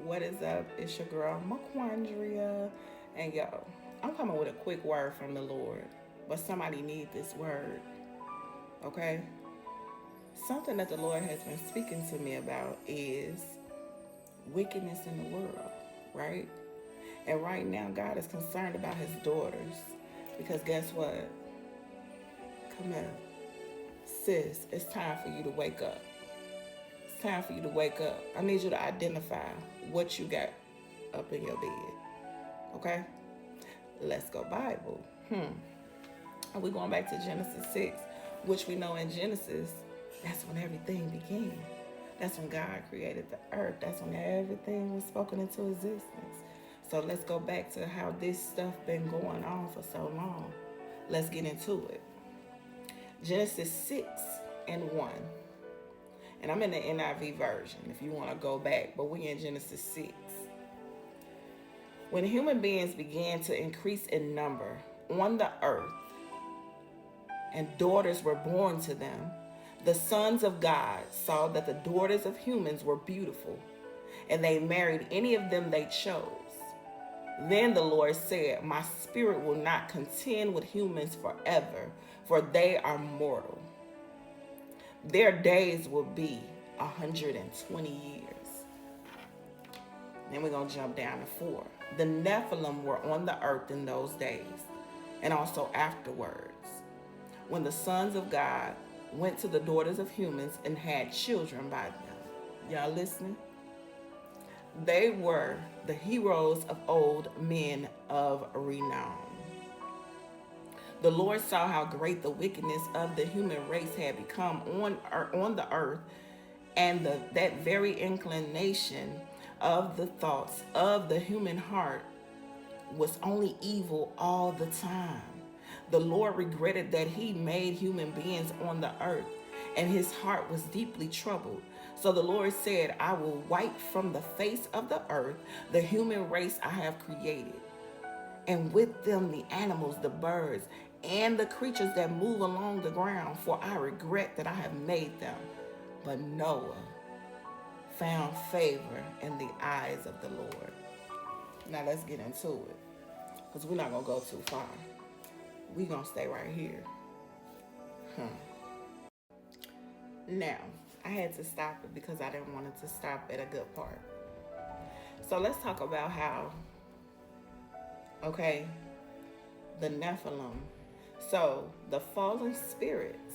What is up? It's your girl Maquandria, and yo, I'm coming with a quick word from the Lord, but somebody need this word, okay? Something that the Lord has been speaking to me about is wickedness in the world, right? And right now, God is concerned about His daughters, because guess what? Come here, sis. It's time for you to wake up. It's time for you to wake up. I need you to identify what you got up in your bed. Okay? Let's go Bible. Are we going back to Genesis 6, which we know in Genesis, that's when everything began. That's when God created the earth. That's when everything was spoken into existence. So let's go back to how this stuff been going on for so long. Let's get into it. Genesis 6 and 1. And I'm in the NIV version if you want to go back, but we in Genesis 6. When human beings began to increase in number on the earth, and daughters were born to them, the sons of God saw that the daughters of humans were beautiful, and they married any of them they chose. Then the Lord said, my spirit will not contend with humans forever, for they are mortal. Their days will be 120 years. Then we're going to jump down to 4. The Nephilim were on the earth in those days, and also afterwards, when the sons of God went to the daughters of humans and had children by them. Y'all listening? They were the heroes of old, men of renown. The Lord saw how great the wickedness of the human race had become on the earth, and that very inclination of the thoughts of the human heart was only evil all the time. The Lord regretted that He made human beings on the earth, and His heart was deeply troubled. So the Lord said, I will wipe from the face of the earth the human race I have created, and with them the animals, the birds, and the creatures that move along the ground, for I regret that I have made them. But Noah found favor in the eyes of the Lord. Now let's get into it, because we're not going to go too far. We're going to stay right here. Now, I had to stop it because I didn't want it to stop at a good part. So let's talk about how, okay, the Nephilim. So the fallen spirits,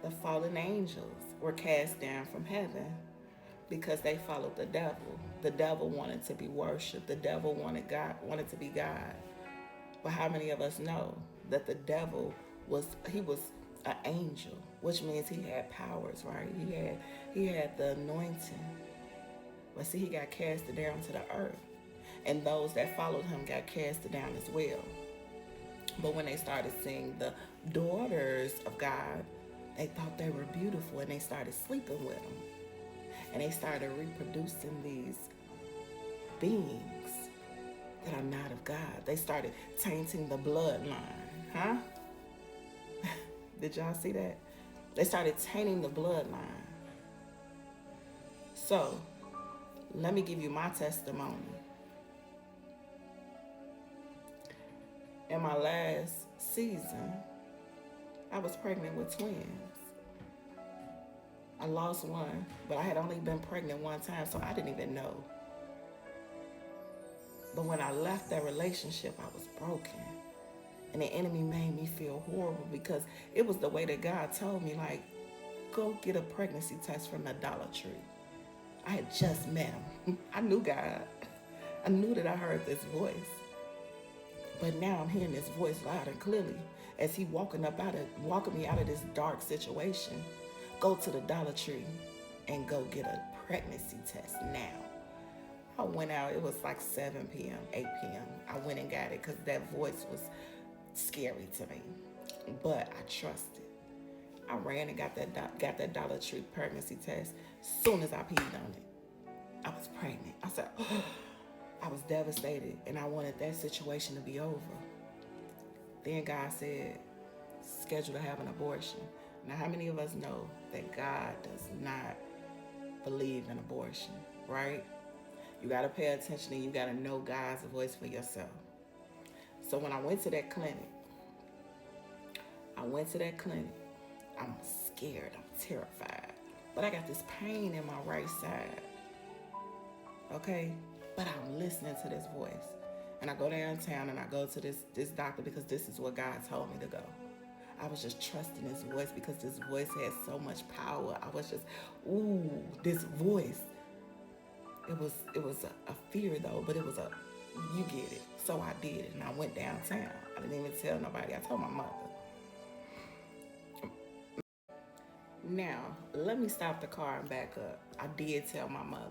the fallen angels were cast down from heaven because they followed the devil. The devil wanted to be worshipped. The devil wanted to be God. But how many of us know that the devil was an angel, which means he had powers, right? He had the anointing. But see, he got casted down to the earth. And those that followed him got casted down as well. But when they started seeing the daughters of God, they thought they were beautiful, and they started sleeping with them. And they started reproducing these beings that are not of God. They started tainting the bloodline. Huh? Did y'all see that? They started tainting the bloodline. So, let me give you my testimony. In my last season, I was pregnant with twins. I lost one, but I had only been pregnant one time, so I didn't even know. But when I left that relationship, I was broken. And the enemy made me feel horrible because it was the way that God told me, like, go get a pregnancy test from the Dollar Tree. I had just met him. I knew God. I knew that I heard this voice. But now I'm hearing this voice loud and clearly as he walking me out of this dark situation. Go to the Dollar Tree and go get a pregnancy test now. I went out, it was like 7 p.m., 8 p.m. I went and got it because that voice was scary to me. But I trusted. I ran and got that Dollar Tree pregnancy test. As soon as I peed on it, I was pregnant. I said, oh. I was devastated, and I wanted that situation to be over. Then God said, schedule to have an abortion. Now, how many of us know that God does not believe in abortion, right? You got to pay attention and you got to know God's voice for yourself. So when I went to that clinic, I'm scared, I'm terrified. But I got this pain in my right side, okay? But I'm listening to this voice. And I go downtown and I go to this doctor because this is what God told me to go. I was just trusting his voice because this voice had so much power. I was just, ooh, this voice. It was a fear though, but it was you get it. So I did it and I went downtown. I didn't even tell nobody. I told my mother. Now, let me stop the car and back up. I did tell my mother.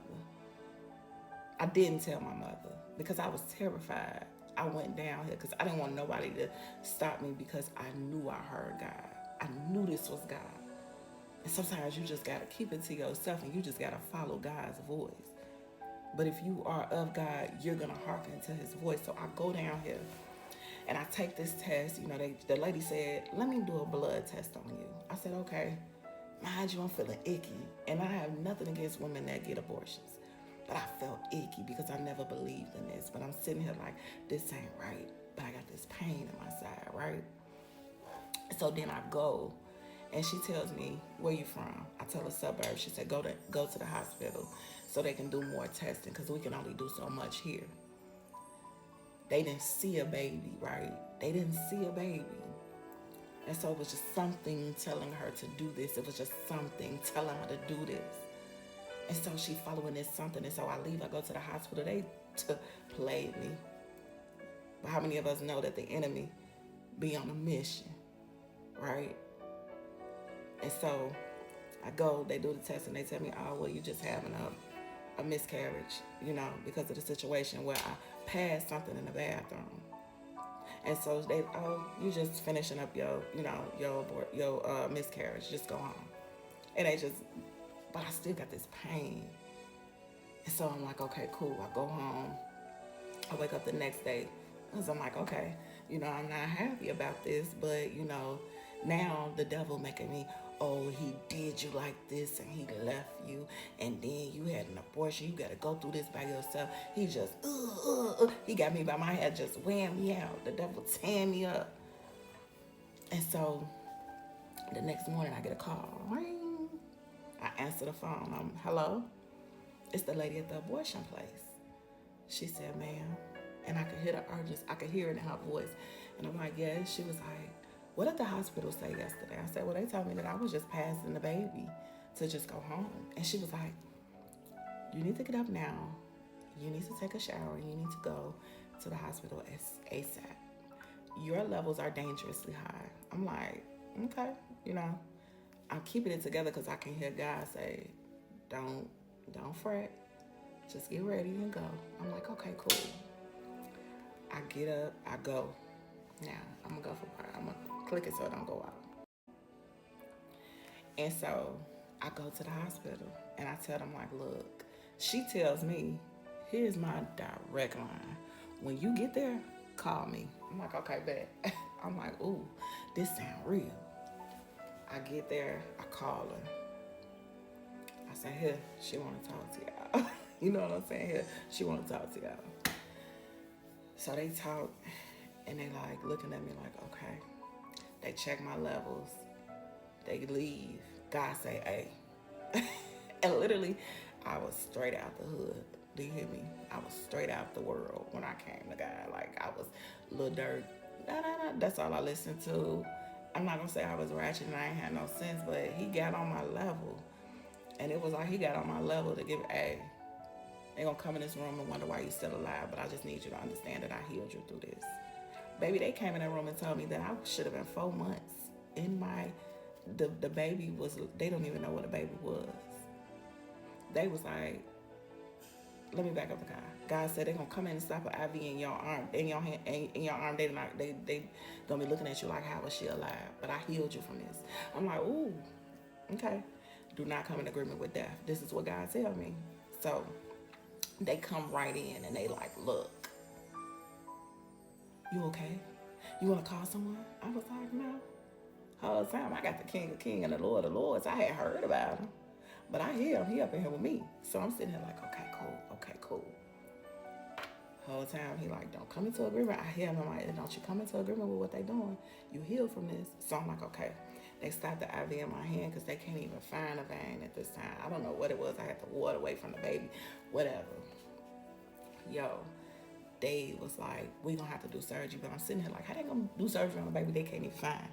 I didn't tell my mother because I was terrified. I went down here because I didn't want nobody to stop me because I knew I heard God. I knew this was God. And sometimes you just got to keep it to yourself and you just got to follow God's voice. But if you are of God, you're going to hearken to his voice. So I go down here and I take this test. You know, the lady said, let me do a blood test on you. I said, okay. Mind you, I'm feeling icky. And I have nothing against women that get abortions. But I felt icky because I never believed in this. But I'm sitting here like, this ain't right. But I got this pain in my side, right? So then I go, and she tells me, where you from? I tell her suburb. She said, go to the hospital so they can do more testing because we can only do so much here. They didn't see a baby, right? They didn't see a baby. And so it was just something telling her to do this. It was just something telling her to do this. And so she following this something. And so I leave, I go to the hospital. They played me. But how many of us know that the enemy be on a mission, right? And so I go, they do the test, and they tell me, oh, well, you just having a miscarriage, you know, because of the situation where I passed something in the bathroom. And so they, oh, you just finishing up your miscarriage. Just go home. And they just, but I still got this pain. And so I'm like, okay, cool. I go home. I wake up the next day. Because I'm like, okay, you know, I'm not happy about this. But, you know, now the devil making me, oh, he did you like this and he left you. And then you had an abortion. You got to go through this by yourself. He just, he got me by my head, just wearing me out. The devil tearing me up. And so the next morning I get a call. Ring. I answer the phone. I'm, hello? It's the lady at the abortion place. She said, ma'am. And I could hear the urgency. I could hear it in her voice. And I'm like, yes. She was like, what did the hospital say yesterday? I said, well, they told me that I was just passing the baby to just go home. And she was like, you need to get up now. You need to take a shower. You need to go to the hospital ASAP. Your levels are dangerously high. I'm like, okay, you know. I'm keeping it together because I can hear God say, don't fret. Just get ready and go. I'm like, okay, cool. I get up, I go. Now, I'm going to go for part. I'm going to click it so it don't go out. And so I go to the hospital and I tell them, like, look, she tells me, here's my direct line. When you get there, call me. I'm like, okay, bet. I'm like, ooh, this sound real. I get there, I call her. I say, here, she want to talk to y'all. You know what I'm saying? Here, she want to talk to y'all. So they talk, and they like looking at me like, okay. They check my levels. They leave. God say, hey. And literally, I was straight out the hood. Do you hear me? I was straight out the world when I came to God. Like, I was Lil Durk. That's all I listened to. I'm not gonna say I was ratchet and I ain't had no sense, but he got on my level. And it was like he got on my level to give, hey, they gonna come in this room and wonder why you still alive, but I just need you to understand that I healed you through this. Baby, they came in that room and told me that I should have been 4 months in the baby was, they don't even know what a baby was. They was like, let me back up the car. God said they're gonna come in and stop an IV in your arm, in your hand, in your arm. They gonna be looking at you like, how was she alive? But I healed you from this. I'm like, ooh, okay. Do not come in agreement with death. This is what God tell me. So they come right in and they like, look, you okay? You wanna call someone? I was like, no. Whole time I got the King of Kings and the Lord of Lords. I had heard about him. But I hear him. He up in here with me. So I'm sitting here like, okay, cool. Okay, cool. Whole time he like, don't come into agreement. I hear him. I'm like, don't you come into agreement with what they doing. You heal from this. So I'm like, okay. They stopped the IV in my hand because they can't even find a vein at this time. I don't know what it was. I had to ward away from the baby. Whatever. Yo, they was like, we gonna have to do surgery. But I'm sitting here like, how they gonna do surgery on a baby they can't even find?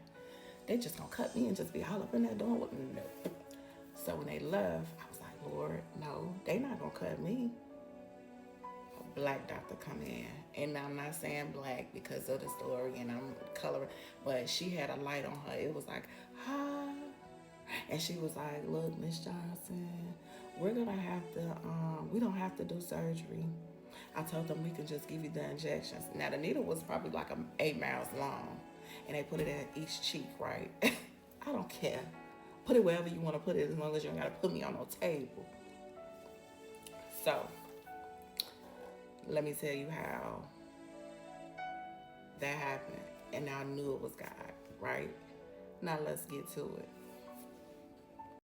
They just gonna cut me and just be all up in there doing what? No. So when they left, I was like, Lord, no, they not gonna cut me. A black doctor come in, and I'm not saying black because of the story and I'm coloring, but she had a light on her. It was like, ah, and she was like, look, Miss Johnson, we're gonna have to, we don't have to do surgery. I told them we can just give you the injections. Now the needle was probably like 8 miles long, and they put it in each cheek, right? I don't care. Put it wherever you want to put it, as long as you don't gotta put me on no table. So let me tell you how that happened, and I knew it was God, right? Now let's get to it.